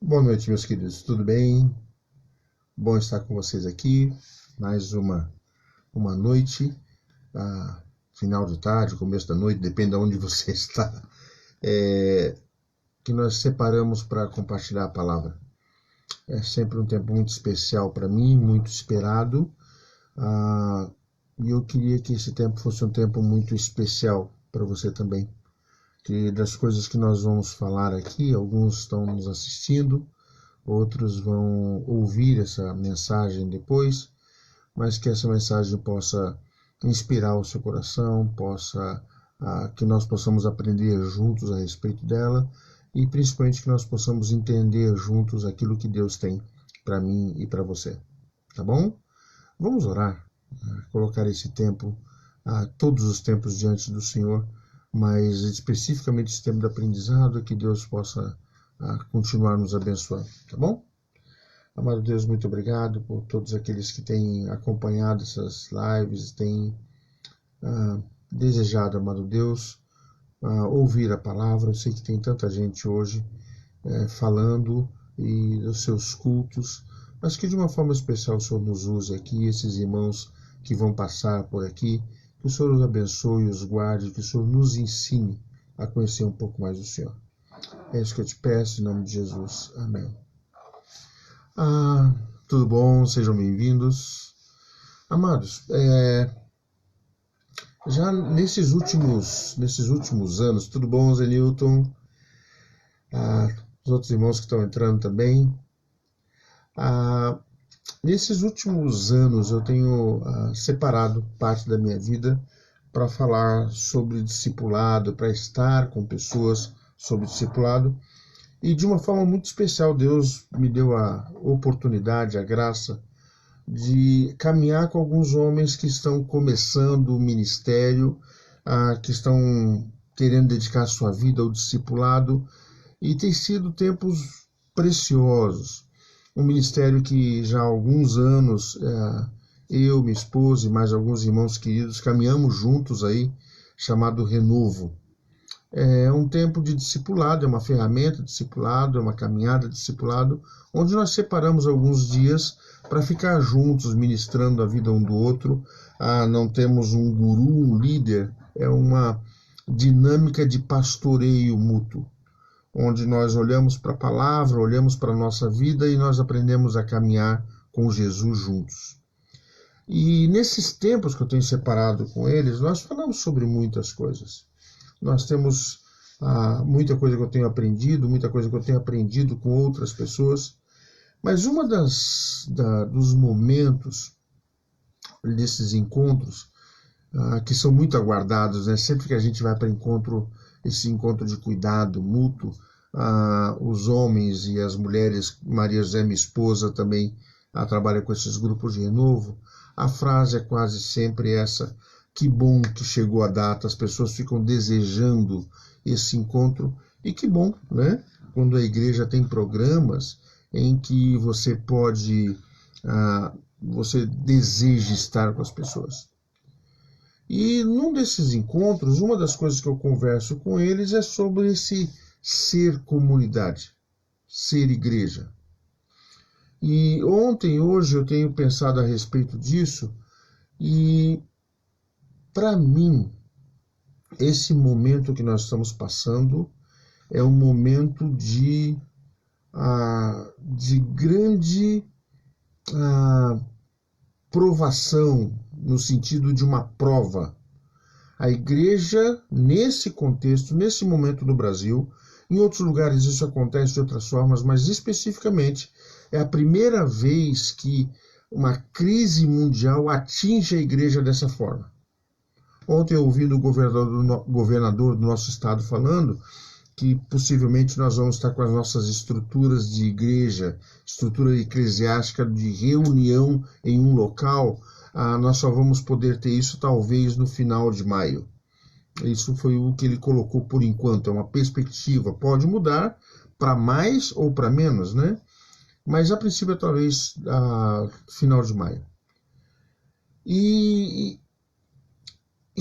Boa noite, meus queridos. Tudo bem? Bom estar com vocês aqui. Mais uma noite, final de tarde, começo da noite, depende de onde você está, é, que nós separamos para compartilhar a palavra. É sempre um tempo muito especial para mim, muito esperado. E eu queria que esse tempo fosse um tempo muito especial para você também. Que das coisas que nós vamos falar aqui, alguns estão nos assistindo, outros vão ouvir essa mensagem depois, mas que essa mensagem possa inspirar o seu coração, que nós possamos aprender juntos a respeito dela e principalmente que nós possamos entender juntos aquilo que Deus tem para mim e para você. Tá bom? Vamos orar, colocar esse tempo, todos os tempos diante do Senhor, mas especificamente esse tempo de aprendizado, que Deus possa continuar nos abençoando, tá bom? Amado Deus, muito obrigado por todos aqueles que têm acompanhado essas lives, têm desejado, amado Deus, ouvir a palavra. Eu sei que tem tanta gente hoje falando e dos seus cultos, mas que de uma forma especial o Senhor nos use aqui, esses irmãos que vão passar por aqui, que o Senhor os abençoe, os guarde, que o Senhor nos ensine a conhecer um pouco mais do Senhor. É isso que eu te peço, em nome de Jesus. Amém. Tudo bom? Sejam bem-vindos. Amados, já nesses últimos anos, tudo bom, Zé Newton? Os outros irmãos que estão entrando também. Nesses últimos anos eu tenho separado parte da minha vida para falar sobre discipulado, para estar com pessoas sobre discipulado. E de uma forma muito especial, Deus me deu a oportunidade, a graça de caminhar com alguns homens que estão começando o ministério, que estão querendo dedicar sua vida ao discipulado, e tem sido tempos preciosos. Um ministério que já há alguns anos, eu, minha esposa e mais alguns irmãos queridos caminhamos juntos aí, chamado Renovo. É um tempo de discipulado, é uma ferramenta de discipulado, é uma caminhada de discipulado, onde nós separamos alguns dias para ficar juntos, ministrando a vida um do outro. Não temos um guru, um líder, é uma dinâmica de pastoreio mútuo, onde nós olhamos para a palavra, olhamos para a nossa vida e nós aprendemos a caminhar com Jesus juntos. E nesses tempos que eu tenho separado com eles, nós falamos sobre muitas coisas. Nós temos muita coisa que eu tenho aprendido, muita coisa que eu tenho aprendido com outras pessoas, mas uma dos momentos desses encontros que são muito aguardados, né? Sempre que a gente vai para encontro, esse encontro de cuidado mútuo, os homens e as mulheres, Maria José, minha esposa, também trabalha com esses grupos de renovo, a frase é quase sempre essa: que bom que chegou a data, as pessoas ficam desejando esse encontro, e que bom, né? Quando a igreja tem programas em que você você deseja estar com as pessoas. E num desses encontros, uma das coisas que eu converso com eles é sobre esse ser comunidade, ser igreja. E hoje eu tenho pensado a respeito disso, e para mim, esse momento que nós estamos passando é um momento de grande provação, no sentido de uma prova. A igreja, nesse contexto, nesse momento no Brasil, em outros lugares isso acontece de outras formas, mas especificamente é a primeira vez que uma crise mundial atinge a igreja dessa forma. Ontem eu ouvi o governador do nosso estado falando que possivelmente nós vamos estar com as nossas estruturas de igreja, estrutura eclesiástica de reunião em um local, nós só vamos poder ter isso talvez no final de maio. Isso foi o que ele colocou por enquanto, é uma perspectiva, pode mudar para mais ou para menos, né? Mas a princípio é talvez final de maio. E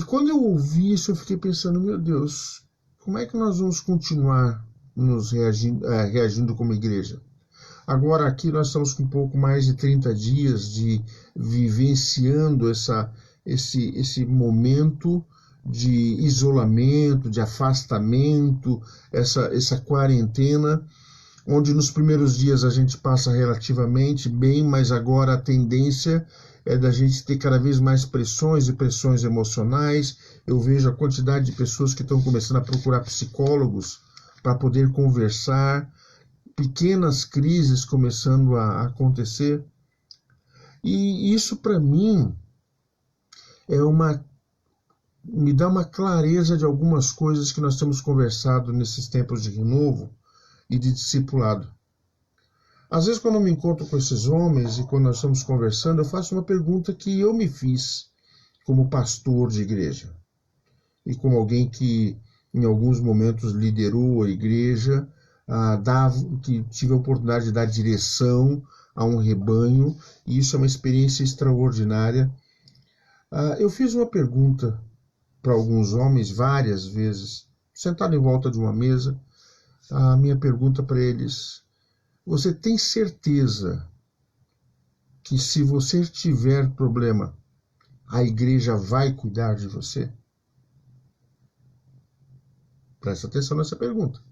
quando eu ouvi isso, eu fiquei pensando, meu Deus, como é que nós vamos continuar nos reagindo como igreja? Agora aqui nós estamos com um pouco mais de 30 dias de vivenciando esse momento de isolamento, de afastamento, essa quarentena, onde nos primeiros dias a gente passa relativamente bem, mas agora a tendência é da gente ter cada vez mais pressões e pressões emocionais. Eu vejo a quantidade de pessoas que estão começando a procurar psicólogos para poder conversar, pequenas crises começando a acontecer. E isso para mim me dá uma clareza de algumas coisas que nós temos conversado nesses tempos de renovo e de discipulado. Às vezes, quando eu me encontro com esses homens e quando nós estamos conversando, eu faço uma pergunta que eu me fiz como pastor de igreja e como alguém que em alguns momentos liderou a igreja, que tive a oportunidade de dar direção a um rebanho, e isso é uma experiência extraordinária. Eu fiz uma pergunta para alguns homens várias vezes, sentado em volta de uma mesa. A minha pergunta para eles: você tem certeza que se você tiver problema, a igreja vai cuidar de você? Presta atenção nessa pergunta.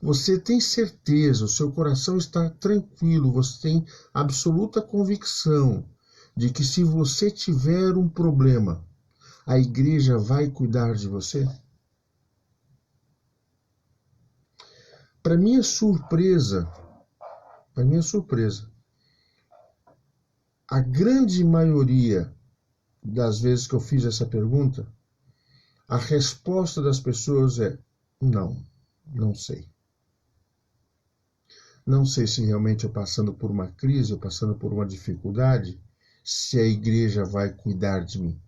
Você tem certeza, o seu coração está tranquilo, você tem absoluta convicção de que se você tiver um problema, a igreja vai cuidar de você? Para minha surpresa, a grande maioria das vezes que eu fiz essa pergunta, a resposta das pessoas é: não sei. Não sei se realmente eu passando por uma crise, eu passando por uma dificuldade, se a igreja vai cuidar de mim.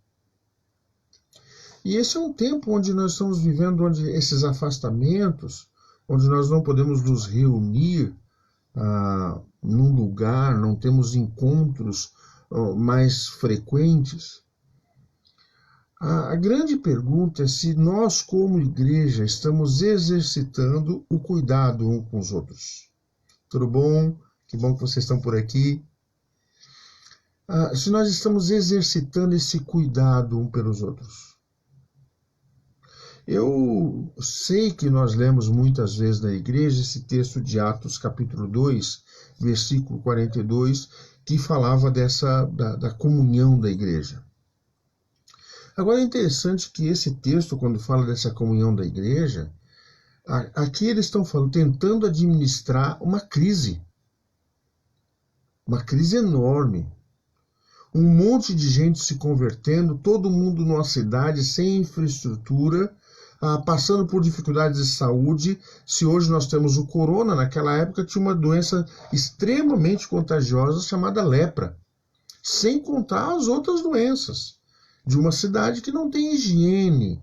E esse é um tempo onde nós estamos vivendo, onde esses afastamentos, onde nós não podemos nos reunir num lugar, não temos encontros mais frequentes. A grande pergunta é se nós, como igreja, estamos exercitando o cuidado uns com os outros. Tudo bom? Que bom que vocês estão por aqui. Se nós estamos exercitando esse cuidado uns pelos outros. Eu sei que nós lemos muitas vezes na igreja esse texto de Atos capítulo 2, versículo 42, que falava da comunhão da igreja. Agora é interessante que esse texto, quando fala dessa comunhão da igreja, aqui eles estão tentando administrar uma crise enorme. Um monte de gente se convertendo, todo mundo numa cidade sem infraestrutura, passando por dificuldades de saúde. Se hoje nós temos o corona, naquela época tinha uma doença extremamente contagiosa chamada lepra, sem contar as outras doenças, de uma cidade que não tem higiene,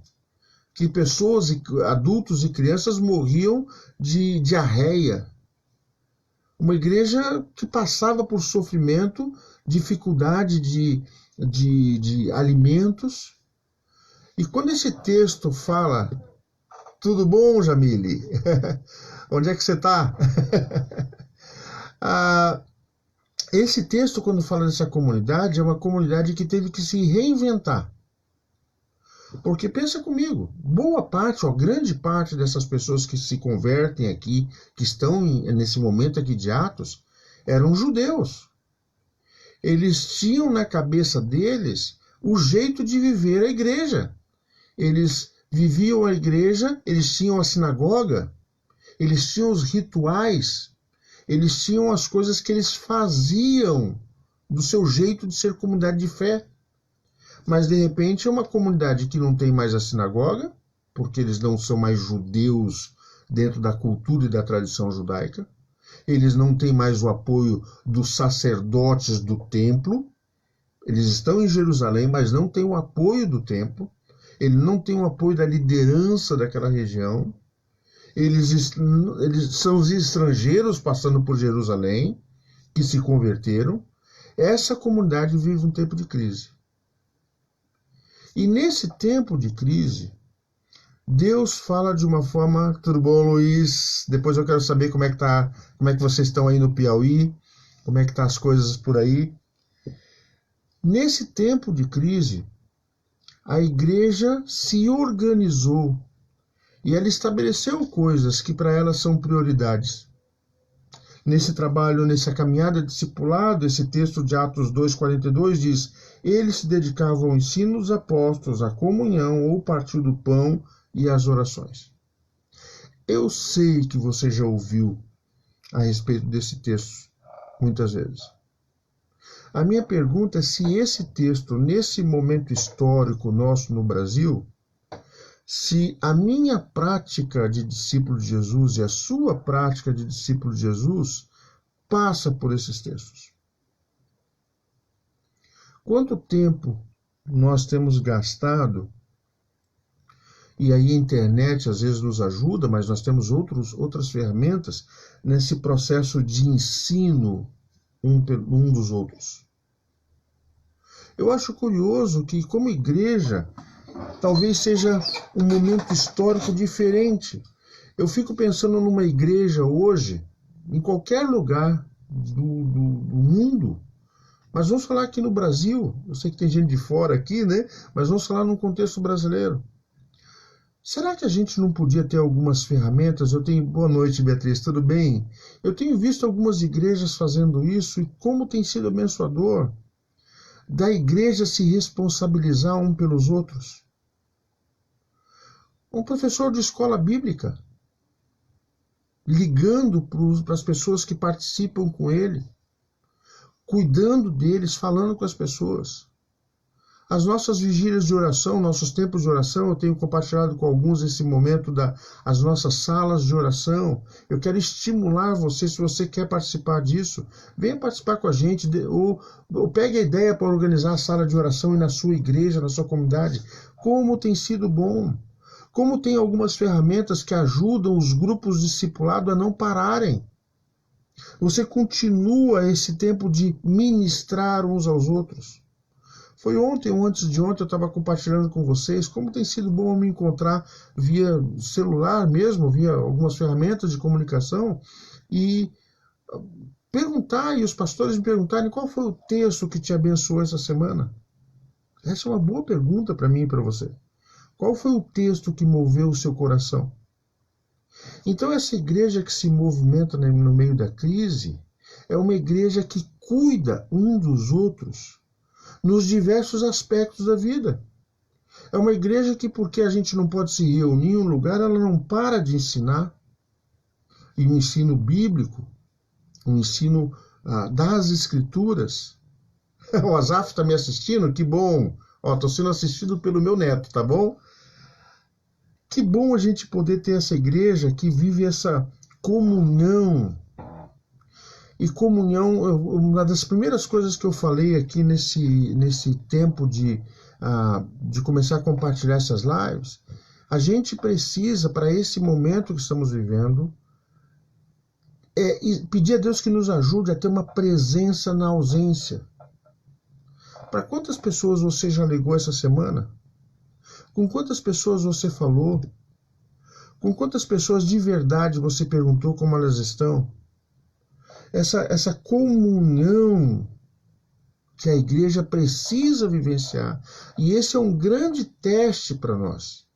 que pessoas, adultos e crianças morriam de diarreia. Uma igreja que passava por sofrimento, dificuldade de alimentos. E quando esse texto fala: tudo bom, Jamile? Onde é que você está? Esse texto, quando fala dessa comunidade, é uma comunidade que teve que se reinventar. Porque pensa comigo, boa parte, ou grande parte dessas pessoas que se convertem aqui, que estão nesse momento aqui de Atos, eram judeus. Eles tinham na cabeça deles o jeito de viver a igreja. Eles viviam a igreja, eles tinham a sinagoga, eles tinham os rituais, eles tinham as coisas que eles faziam do seu jeito de ser comunidade de fé. Mas, de repente, é uma comunidade que não tem mais a sinagoga, porque eles não são mais judeus dentro da cultura e da tradição judaica. Eles não têm mais o apoio dos sacerdotes do templo. Eles estão em Jerusalém, mas não têm o apoio do templo. Eles não têm o apoio da liderança daquela região. Eles são os estrangeiros passando por Jerusalém, que se converteram. Essa comunidade vive um tempo de crise. E nesse tempo de crise, Deus fala de uma forma, tudo bom, Luiz? Depois eu quero saber como é que tá, como é que vocês estão aí no Piauí, como é que tá as coisas por aí. Nesse tempo de crise, a igreja se organizou e ela estabeleceu coisas que para ela são prioridades. Nesse trabalho, nessa caminhada discipulado, esse texto de Atos 2,42 diz: eles se dedicavam ao ensino dos apóstolos, à comunhão, ou partir do pão e às orações. Eu sei que você já ouviu a respeito desse texto muitas vezes. A minha pergunta é se esse texto, nesse momento histórico nosso no Brasil, se a minha prática de discípulo de Jesus e a sua prática de discípulo de Jesus passa por esses textos. Quanto tempo nós temos gastado, e aí a internet às vezes nos ajuda, mas nós temos outras ferramentas nesse processo de ensino um dos outros. Eu acho curioso que, como igreja, talvez seja um momento histórico diferente. Eu fico pensando numa igreja hoje, em qualquer lugar do mundo, mas vamos falar aqui no Brasil, eu sei que tem gente de fora aqui, né? Mas vamos falar num contexto brasileiro. Será que a gente não podia ter algumas ferramentas? Boa noite, Beatriz, tudo bem? Eu tenho visto algumas igrejas fazendo isso e como tem sido abençoador da igreja se responsabilizar um pelos outros. Um professor de escola bíblica ligando para as pessoas que participam com ele, cuidando deles, falando com as pessoas. As nossas vigílias de oração, nossos tempos de oração, eu tenho compartilhado com alguns esse momento as nossas salas de oração. Eu quero estimular você, se você quer participar disso, venha participar com a gente, ou pegue a ideia para organizar a sala de oração na sua igreja, na sua comunidade. Como tem sido bom! Como tem algumas ferramentas que ajudam os grupos discipulados a não pararem. Você continua esse tempo de ministrar uns aos outros. Foi ontem ou antes de ontem eu estava compartilhando com vocês como tem sido bom me encontrar via celular mesmo, via algumas ferramentas de comunicação e perguntar, e os pastores me perguntarem qual foi o texto que te abençoou essa semana. Essa é uma boa pergunta para mim e para você. Qual foi o texto que moveu o seu coração? Então essa igreja que se movimenta no meio da crise é uma igreja que cuida um dos outros nos diversos aspectos da vida. É uma igreja que, porque a gente não pode se reunir em um lugar, ela não para de ensinar. E o ensino bíblico, o ensino das escrituras. O Azaf está me assistindo? Que bom! Estou sendo assistido pelo meu neto, tá bom? Que bom a gente poder ter essa igreja que vive essa comunhão. E comunhão, uma das primeiras coisas que eu falei aqui nesse tempo de começar a compartilhar essas lives, a gente precisa, para esse momento que estamos vivendo, pedir a Deus que nos ajude a ter uma presença na ausência. Para quantas pessoas você já ligou essa semana? Com quantas pessoas você falou? Com quantas pessoas de verdade você perguntou como elas estão? Essa comunhão que a igreja precisa vivenciar. E esse é um grande teste para nós.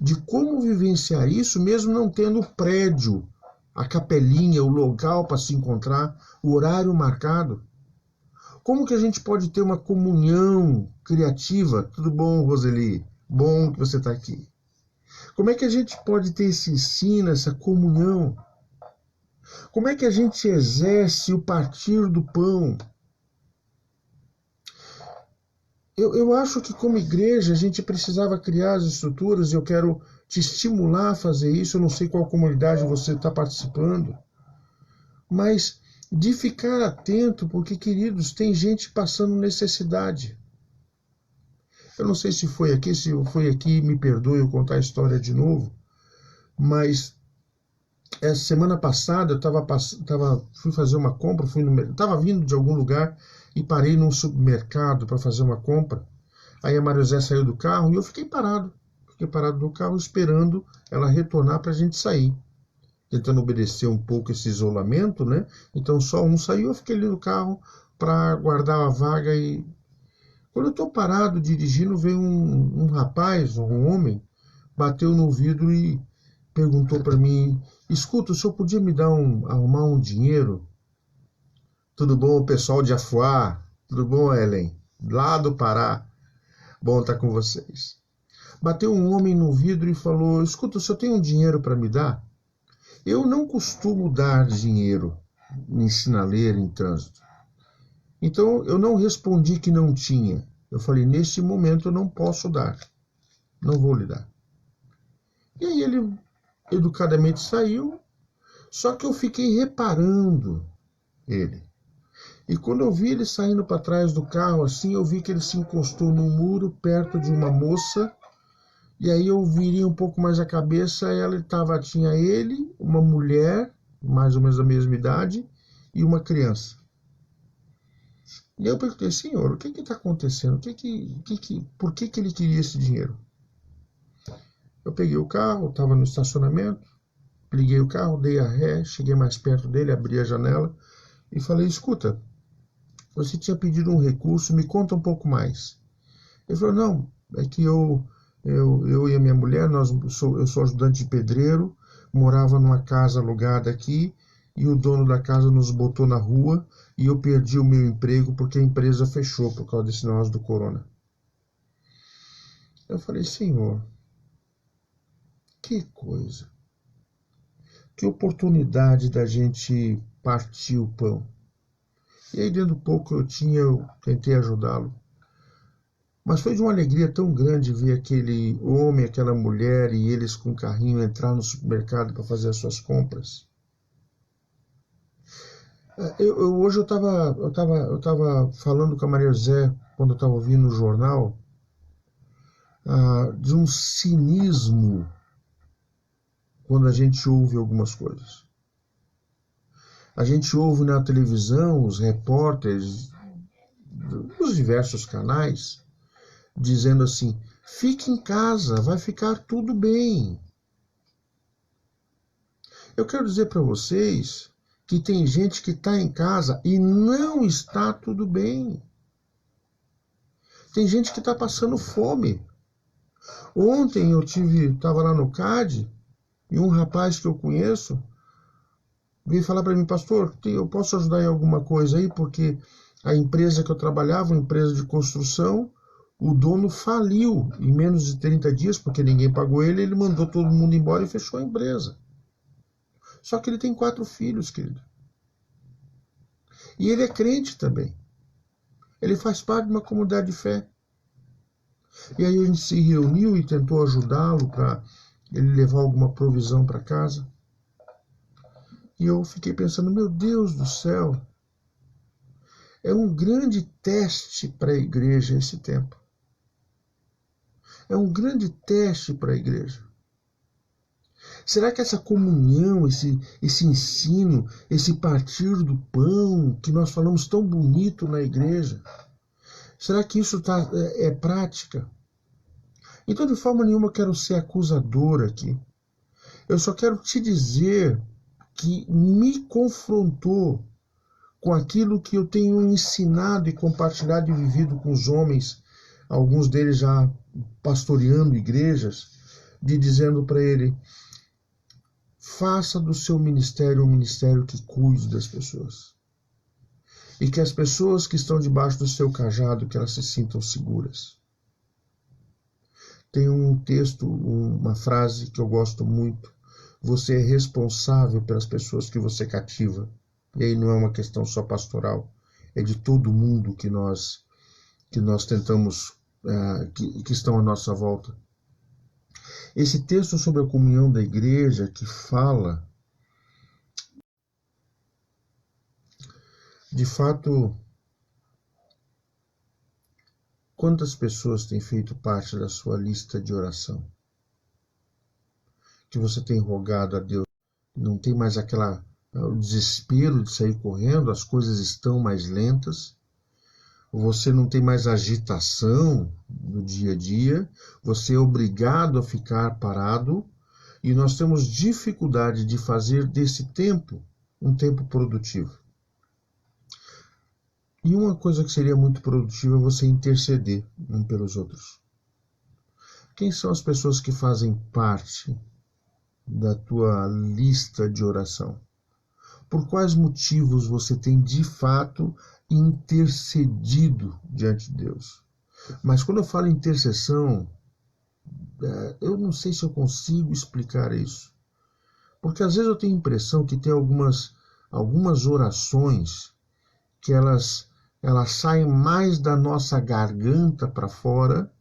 De como vivenciar isso, mesmo não tendo o prédio, a capelinha, o local para se encontrar, o horário marcado. Como que a gente pode ter uma comunhão criativa? Tudo bom, Roseli? Bom que você está aqui. Como é que a gente pode ter esse ensino, essa comunhão? Como é que a gente exerce o partir do pão? Eu acho que como igreja a gente precisava criar as estruturas, e eu quero te estimular a fazer isso. Eu não sei qual comunidade você está participando, mas de ficar atento, porque, queridos, tem gente passando necessidade. Eu não sei se foi aqui, me perdoe eu contar a história de novo, mas essa semana passada eu fui fazer uma compra, estava vindo de algum lugar e parei num supermercado para fazer uma compra. Aí a Maria José saiu do carro e eu fiquei parado. fiquei parado no carro esperando ela retornar para a gente sair, tentando obedecer um pouco esse isolamento, né? Então só um saiu, eu fiquei ali no carro para guardar a vaga. E quando eu estou parado dirigindo, veio um rapaz, um homem, bateu no vidro e perguntou para mim: escuta, o senhor podia me arrumar um dinheiro? Tudo bom, pessoal de Afuá? Tudo bom, Ellen? Lá do Pará. Bom estar com vocês. Bateu um homem no vidro e falou: escuta, o senhor tem um dinheiro para me dar? Eu não costumo dar dinheiro em sinaleiro, em trânsito. Então eu não respondi que não tinha. Eu falei: neste momento eu não posso dar. Não vou lhe dar. E aí ele educadamente saiu, só que eu fiquei reparando ele. E quando eu vi ele saindo para trás do carro, assim, eu vi que ele se encostou no muro perto de uma moça. E aí eu virei um pouco mais a cabeça, tinha ele, uma mulher, mais ou menos da mesma idade, e uma criança. E aí eu perguntei: senhor, o que está acontecendo? Por que ele queria esse dinheiro? Eu peguei o carro, estava no estacionamento, liguei o carro, dei a ré, cheguei mais perto dele, abri a janela e falei: escuta, você tinha pedido um recurso, me conta um pouco mais. Ele falou: não, é que eu e a minha mulher, eu sou ajudante de pedreiro, morava numa casa alugada aqui, e o dono da casa nos botou na rua, e eu perdi o meu emprego porque a empresa fechou por causa desse negócio do corona. Eu falei: senhor, que coisa, que oportunidade da gente partir o pão. E aí dentro do pouco eu tentei ajudá-lo. Mas foi de uma alegria tão grande ver aquele homem, aquela mulher e eles com o carrinho entrar no supermercado para fazer as suas compras. Hoje eu tava falando com a Maria José, quando eu estava ouvindo o jornal, de um cinismo quando a gente ouve algumas coisas. A gente ouve na televisão os repórteres dos diversos canais dizendo assim: fique em casa, vai ficar tudo bem. Eu quero dizer para vocês que tem gente que está em casa e não está tudo bem. Tem gente que está passando fome. Ontem eu estava lá no CAD e um rapaz que eu conheço veio falar para mim: pastor, eu posso ajudar em alguma coisa aí? Porque a empresa que eu trabalhava, uma empresa de construção, o dono faliu em menos de 30 dias, porque ninguém pagou ele mandou todo mundo embora e fechou a empresa. Só que ele tem 4 filhos, querido. E ele é crente também. Ele faz parte de uma comunidade de fé. E aí a gente se reuniu e tentou ajudá-lo para ele levar alguma provisão para casa. E eu fiquei pensando: meu Deus do céu, é um grande teste para a igreja esse tempo. É um grande teste para a igreja. Será que essa comunhão, esse ensino, esse partir do pão que nós falamos tão bonito na igreja, será que isso é prática? Então, de forma nenhuma, eu quero ser acusador aqui. Eu só quero te dizer que me confrontou com aquilo que eu tenho ensinado e compartilhado e vivido com os homens, alguns deles já pastoreando igrejas, dizendo para ele: faça do seu ministério um ministério que cuide das pessoas. E que as pessoas que estão debaixo do seu cajado, que elas se sintam seguras. Tem um texto, uma frase que eu gosto muito: você é responsável pelas pessoas que você cativa. E aí não é uma questão só pastoral, é de todo mundo que nós tentamos, que estão à nossa volta. Esse texto sobre a comunhão da igreja que fala, de fato, quantas pessoas têm feito parte da sua lista de oração? Que você tem rogado a Deus, não tem mais o desespero de sair correndo, as coisas estão mais lentas, você não tem mais agitação do dia a dia, você é obrigado a ficar parado e nós temos dificuldade de fazer desse tempo um tempo produtivo. E uma coisa que seria muito produtiva é você interceder um pelos outros. Quem são as pessoas que fazem parte da tua lista de oração? Por quais motivos você tem de fato intercedido diante de Deus? Mas quando eu falo intercessão, eu não sei se eu consigo explicar isso. Porque às vezes eu tenho a impressão que tem algumas orações que elas saem mais da nossa garganta para fora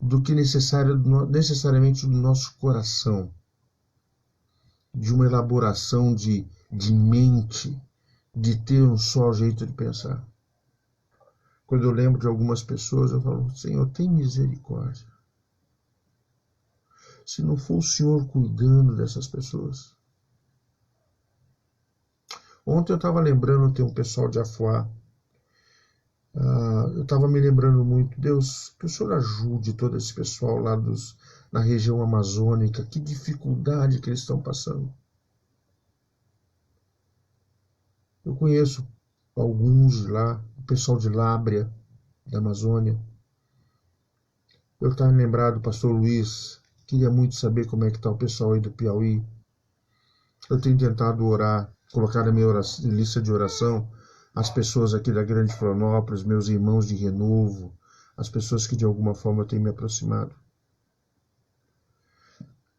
do que necessariamente do nosso coração. De uma elaboração de mente, de ter um só jeito de pensar. Quando eu lembro de algumas pessoas, eu falo, Senhor, tem misericórdia. Se não for o Senhor cuidando dessas pessoas. Ontem eu estava lembrando, tem um pessoal de Afuá, eu estava me lembrando muito, Deus, que o Senhor ajude todo esse pessoal lá na região amazônica, que dificuldade que eles estão passando. Eu conheço alguns de lá, o pessoal de Lábrea, da Amazônia. Eu estava lembrado do pastor Luiz, queria muito saber como é que está o pessoal aí do Piauí. Eu tenho tentado orar, colocar na minha lista de oração as pessoas aqui da Grande Florianópolis, meus irmãos de Renovo, as pessoas que de alguma forma eu tenho me aproximado.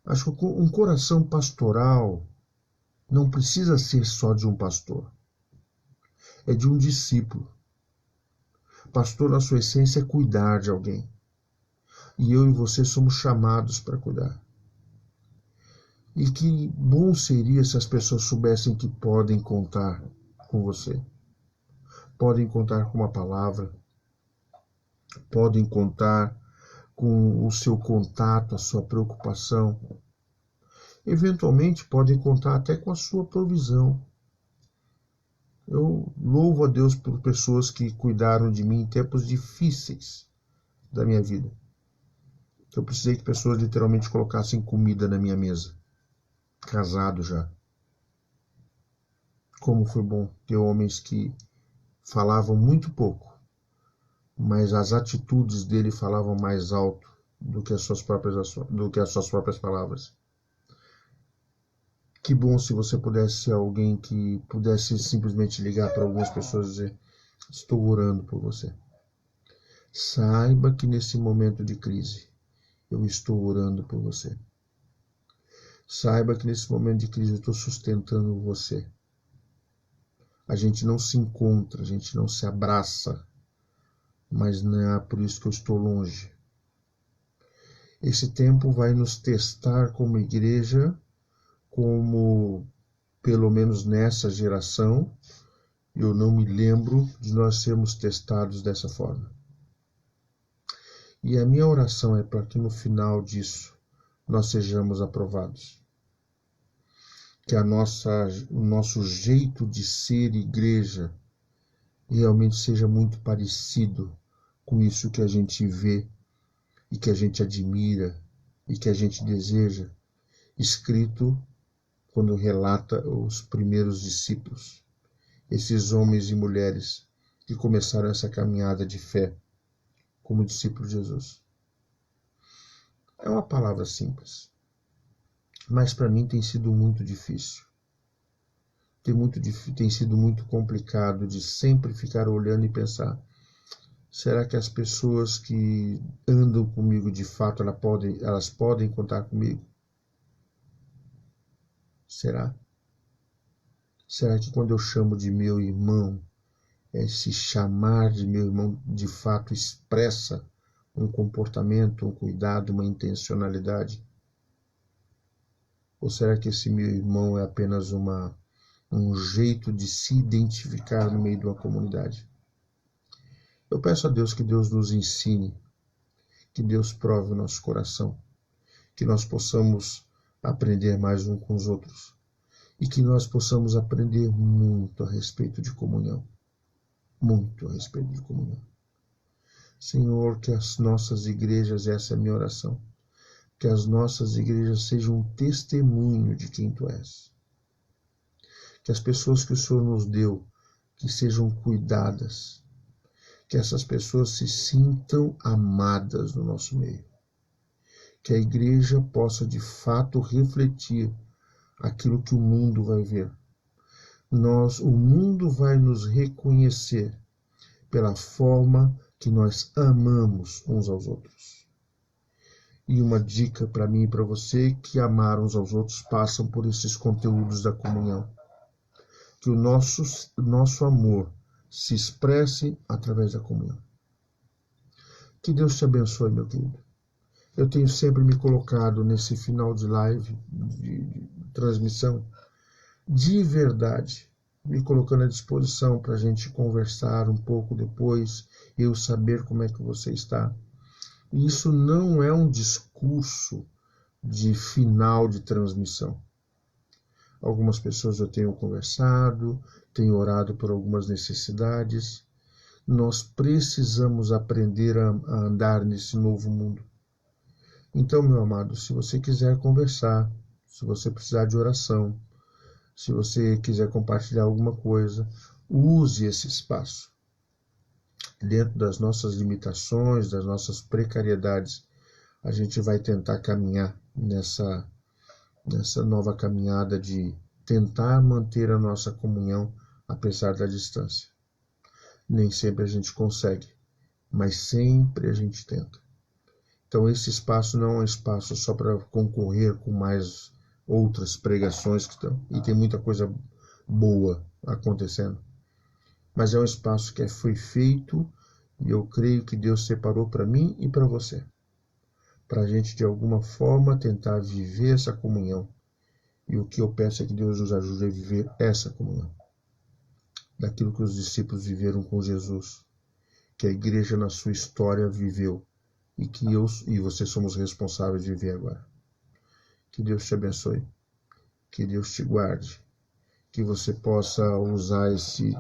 Acho que um coração pastoral não precisa ser só de um pastor. É de um discípulo. Pastor, na sua essência, é cuidar de alguém. E eu e você somos chamados para cuidar. E que bom seria se as pessoas soubessem que podem contar com você. Podem contar com uma palavra. Podem contar com o seu contato, a sua preocupação. Eventualmente podem contar até com a sua provisão. Eu louvo a Deus por pessoas que cuidaram de mim em tempos difíceis da minha vida. Eu precisei que pessoas literalmente colocassem comida na minha mesa. Casado já. Como foi bom ter homens que falavam muito pouco, mas as atitudes dele falavam mais alto do que as suas próprias palavras. Que bom se você pudesse ser alguém que pudesse simplesmente ligar para algumas pessoas e dizer: estou orando por você. Saiba que nesse momento de crise, eu estou orando por você. Saiba que nesse momento de crise eu estou sustentando você. A gente não se encontra, a gente não se abraça, mas não é por isso que eu estou longe. Esse tempo vai nos testar como igreja, como, pelo menos nessa geração, eu não me lembro de nós sermos testados dessa forma. E a minha oração é para que no final disso nós sejamos aprovados. Que o nosso jeito de ser igreja realmente seja muito parecido com isso que a gente vê e que a gente admira e que a gente deseja, escrito quando relata os primeiros discípulos, esses homens e mulheres que começaram essa caminhada de fé como discípulos de Jesus. É uma palavra simples, mas para mim tem sido muito difícil. Tem sido muito complicado de sempre ficar olhando e pensar: será que as pessoas que andam comigo de fato elas podem contar comigo? Será? Será que quando eu chamo de meu irmão, esse chamar de meu irmão de fato expressa um comportamento, um cuidado, uma intencionalidade? Ou será que esse meu irmão é apenas um jeito de se identificar no meio de uma comunidade? Eu peço a Deus que Deus nos ensine, que Deus prove o nosso coração, que nós possamos aprender mais uns com os outros e que nós possamos aprender muito a respeito de comunhão. muito a respeito de comunhão. Senhor, que as nossas igrejas, essa é a minha oração, que as nossas igrejas sejam um testemunho de quem Tu és. Que as pessoas que o Senhor nos deu, que sejam cuidadas, que essas pessoas se sintam amadas no nosso meio. Que a igreja possa de fato refletir aquilo que o mundo vai ver. O mundo vai nos reconhecer pela forma que nós amamos uns aos outros. E uma dica para mim e para você, que amar uns aos outros passam por esses conteúdos da comunhão. Que o nosso amor se expresse através da comunhão. Que Deus te abençoe, meu querido. Eu tenho sempre me colocado nesse final de live, de transmissão, de verdade, me colocando à disposição para a gente conversar um pouco depois, eu saber como é que você está. E isso não é um discurso de final de transmissão. Algumas pessoas eu tenho conversado, tenho orado por algumas necessidades. Nós precisamos aprender a andar nesse novo mundo. Então, meu amado, se você quiser conversar, se você precisar de oração, se você quiser compartilhar alguma coisa, use esse espaço. Dentro das nossas limitações, das nossas precariedades, a gente vai tentar caminhar nessa nova caminhada de tentar manter a nossa comunhão apesar da distância. Nem sempre a gente consegue, mas sempre a gente tenta. Então esse espaço não é um espaço só para concorrer com mais outras pregações que estão, e tem muita coisa boa acontecendo. Mas é um espaço que foi feito, e eu creio que Deus separou para mim e para você, para a gente de alguma forma tentar viver essa comunhão. E o que eu peço é que Deus nos ajude a viver essa comunhão, daquilo que os discípulos viveram com Jesus, que a igreja na sua história viveu, e que eu e você somos responsáveis de viver agora. Que Deus te abençoe, que Deus te guarde, que você possa usar esse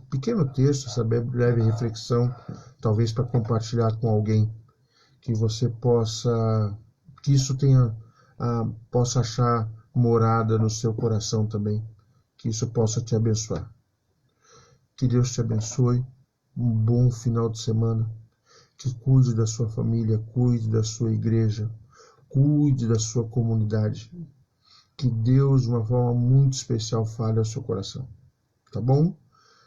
pequeno texto, essa breve reflexão, talvez para compartilhar com alguém, que você possa, que isso possa achar morada no seu coração também, que isso possa te abençoar. Que Deus te abençoe, um bom final de semana, que cuide da sua família, cuide da sua igreja, cuide da sua comunidade. Que Deus, de uma forma muito especial, fale ao seu coração. Tá bom?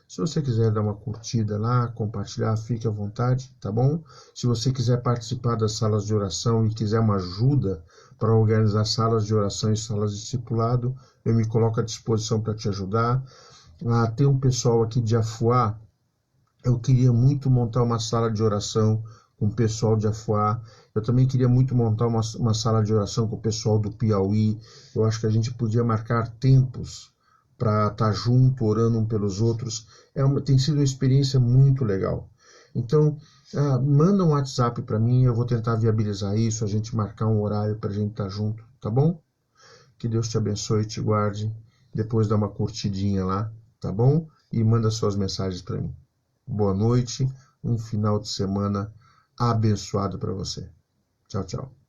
Se você quiser dar uma curtida lá, compartilhar, fique à vontade, tá bom? Se você quiser participar das salas de oração e quiser uma ajuda para organizar salas de oração e salas de discipulado, eu me coloco à disposição para te ajudar. Tem um pessoal aqui de Afuá, eu queria muito montar uma sala de oração com o pessoal de Afuá. Eu também queria muito montar uma sala de oração com o pessoal do Piauí. Eu acho que a gente podia marcar tempos para estar junto, orando um pelos outros. Tem sido uma experiência muito legal. Então, manda um WhatsApp para mim, eu vou tentar viabilizar isso, a gente marcar um horário para a gente estar junto, tá bom? Que Deus te abençoe e te guarde. Depois dá uma curtidinha lá, tá bom? E manda suas mensagens para mim. Boa noite, um final de semana abençoado para você. Tchau, tchau.